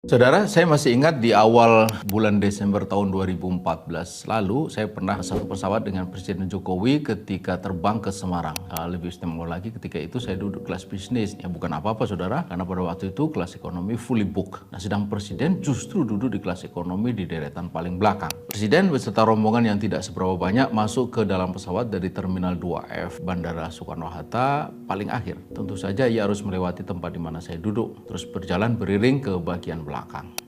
Saudara, saya masih ingat di awal bulan Desember tahun 2014 lalu, saya pernah satu pesawat dengan Presiden Jokowi ketika terbang ke Semarang. Lebih istimewa lagi ketika itu saya duduk kelas bisnis. Ya bukan apa-apa saudara, karena pada waktu itu kelas ekonomi fully book. Nah sedang Presiden justru duduk di kelas ekonomi di deretan paling belakang. Presiden beserta rombongan yang tidak seberapa banyak masuk ke dalam pesawat dari Terminal 2F Bandara Soekarno-Hatta paling akhir. Tentu saja ia harus melewati tempat di mana saya duduk, terus berjalan beriring ke bagian belakang.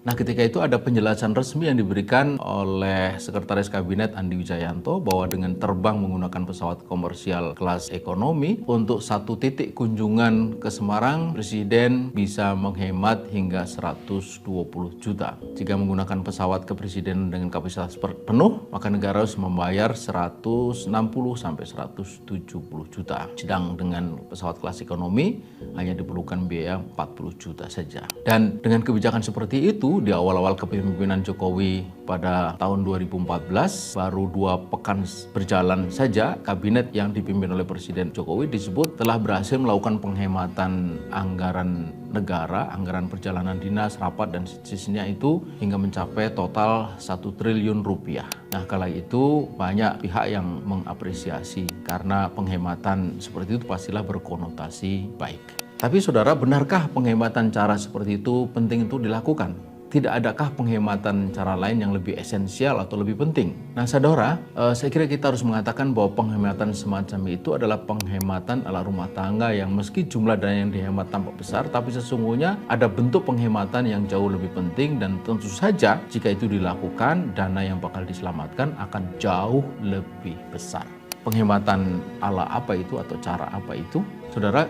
Nah ketika itu ada penjelasan resmi yang diberikan oleh Sekretaris Kabinet Andi Wijayanto bahwa dengan terbang menggunakan pesawat komersial kelas ekonomi untuk satu titik kunjungan ke Semarang, Presiden bisa menghemat hingga 120 juta. Jika menggunakan pesawat kepresidenan dengan kapasitas penuh, maka negara harus membayar 160 sampai 170 juta. Sedang dengan pesawat kelas ekonomi hanya diperlukan biaya 40 juta saja. Dan dengan kebijakan seperti itu, di awal-awal kepemimpinan Jokowi pada tahun 2014, baru 2 pekan berjalan saja, kabinet yang dipimpin oleh Presiden Jokowi disebut telah berhasil melakukan penghematan anggaran negara, anggaran perjalanan dinas, rapat, dan sisinya itu hingga mencapai total 1 triliun rupiah. Nah, kala itu banyak pihak yang mengapresiasi karena penghematan seperti itu pastilah berkonotasi baik. Tapi saudara, benarkah penghematan cara seperti itu penting untuk dilakukan? Tidak adakah penghematan cara lain yang lebih esensial atau lebih penting? Nah saudara, saya kira kita harus mengatakan bahwa penghematan semacam itu adalah penghematan ala rumah tangga yang meski jumlah dana yang dihemat tampak besar, tapi sesungguhnya ada bentuk penghematan yang jauh lebih penting, dan tentu saja jika itu dilakukan, dana yang bakal diselamatkan akan jauh lebih besar. Penghematan ala apa itu atau cara apa itu? Saudara,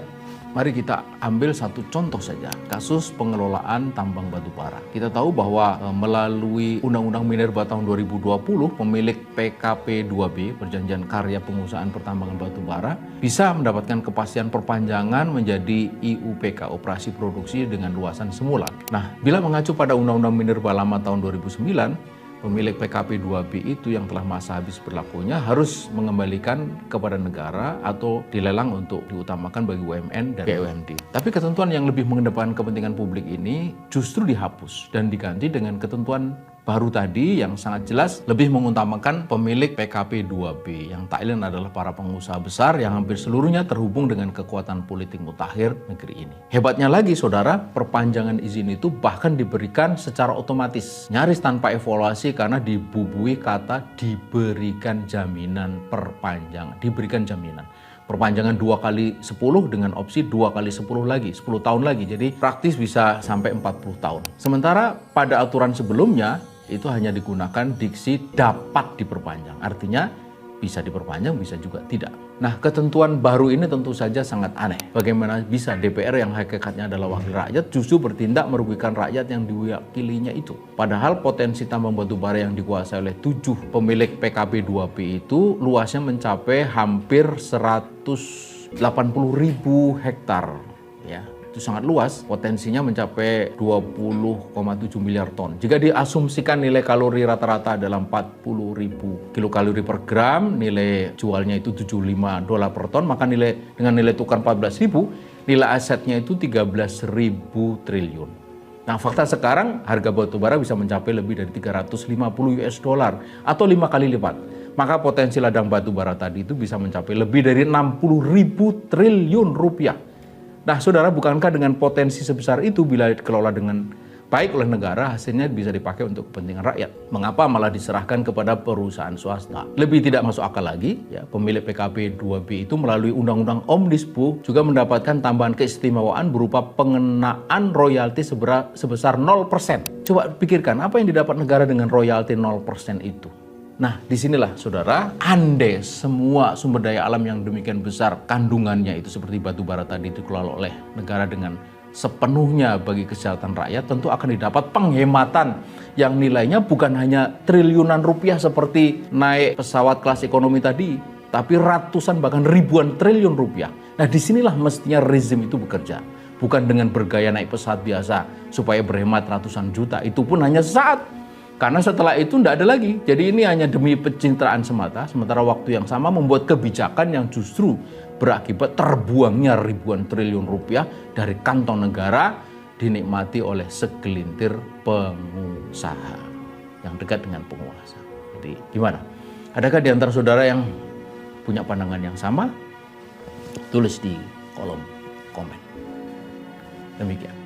mari kita ambil satu contoh saja, kasus pengelolaan tambang batu bara. Kita tahu bahwa melalui Undang-Undang Minerba tahun 2020, pemilik PKP 2B, Perjanjian Karya Pengusahaan Pertambangan Batu Bara, bisa mendapatkan kepastian perpanjangan menjadi IUPK, Operasi Produksi dengan luasan semula. Nah, bila mengacu pada Undang-Undang Minerba lama tahun 2009, pemilik PKP 2B itu yang telah masa habis berlakunya harus mengembalikan kepada negara atau dilelang untuk diutamakan bagi UMN dan BUMD. Tapi ketentuan yang lebih mengedepankan kepentingan publik ini justru dihapus dan diganti dengan ketentuan baru tadi yang sangat jelas lebih mengutamakan pemilik PKP 2B, yang tak lain adalah para pengusaha besar yang hampir seluruhnya terhubung dengan kekuatan politik mutakhir negeri ini. Hebatnya lagi saudara, perpanjangan izin itu bahkan diberikan secara otomatis, nyaris tanpa evaluasi, karena dibubui kata diberikan jaminan perpanjangan, diberikan jaminan. Perpanjangan 2 kali 10 dengan opsi 2 kali 10 lagi, 10 tahun lagi. Jadi praktis bisa sampai 40 tahun. Sementara pada aturan sebelumnya itu hanya digunakan diksi dapat diperpanjang. Artinya bisa diperpanjang, bisa juga tidak. Nah, ketentuan baru ini tentu saja sangat aneh. Bagaimana bisa DPR yang hakikatnya adalah wakil rakyat justru bertindak merugikan rakyat yang diwakilinya itu? Padahal potensi tambang batu bara yang dikuasai oleh 7 pemilik PKP 2B itu luasnya mencapai hampir 180.000 hektar. Ya, itu sangat luas, potensinya mencapai 20,7 miliar ton. Jika diasumsikan nilai kalori rata-rata dalam 40.000 kilokalori per gram, nilai jualnya itu $75 per ton, maka dengan nilai tukar 14.000, nilai asetnya itu 13.000 triliun. Nah, fakta sekarang harga batu bara bisa mencapai lebih dari $350 atau 5 kali lipat. Maka potensi ladang batu bara tadi itu bisa mencapai lebih dari 60.000 triliun rupiah. Nah, saudara, bukankah dengan potensi sebesar itu bila dikelola dengan baik oleh negara, hasilnya bisa dipakai untuk kepentingan rakyat? Mengapa malah diserahkan kepada perusahaan swasta? Lebih tidak masuk akal lagi, ya, pemilik PKP 2B itu melalui Undang-Undang Omnibus juga mendapatkan tambahan keistimewaan berupa pengenaan royalti sebesar 0%. Coba pikirkan, apa yang didapat negara dengan royalti 0% itu? Nah, disinilah saudara, andai semua sumber daya alam yang demikian besar kandungannya itu seperti batu bara tadi dikelola oleh negara dengan sepenuhnya bagi kesejahteraan rakyat, tentu akan didapat penghematan yang nilainya bukan hanya triliunan rupiah seperti naik pesawat kelas ekonomi tadi, tapi ratusan bahkan ribuan triliun rupiah. Nah, disinilah mestinya rezim itu bekerja. Bukan dengan bergaya naik pesawat biasa supaya berhemat ratusan juta, itu pun hanya sesaat. Karena setelah itu tidak ada lagi. Jadi ini hanya demi pencitraan semata, sementara waktu yang sama membuat kebijakan yang justru berakibat terbuangnya ribuan triliun rupiah dari kantong negara dinikmati oleh segelintir pengusaha yang dekat dengan penguasa. Jadi gimana? Adakah di antara saudara yang punya pandangan yang sama? Tulis di kolom komen. Demikian.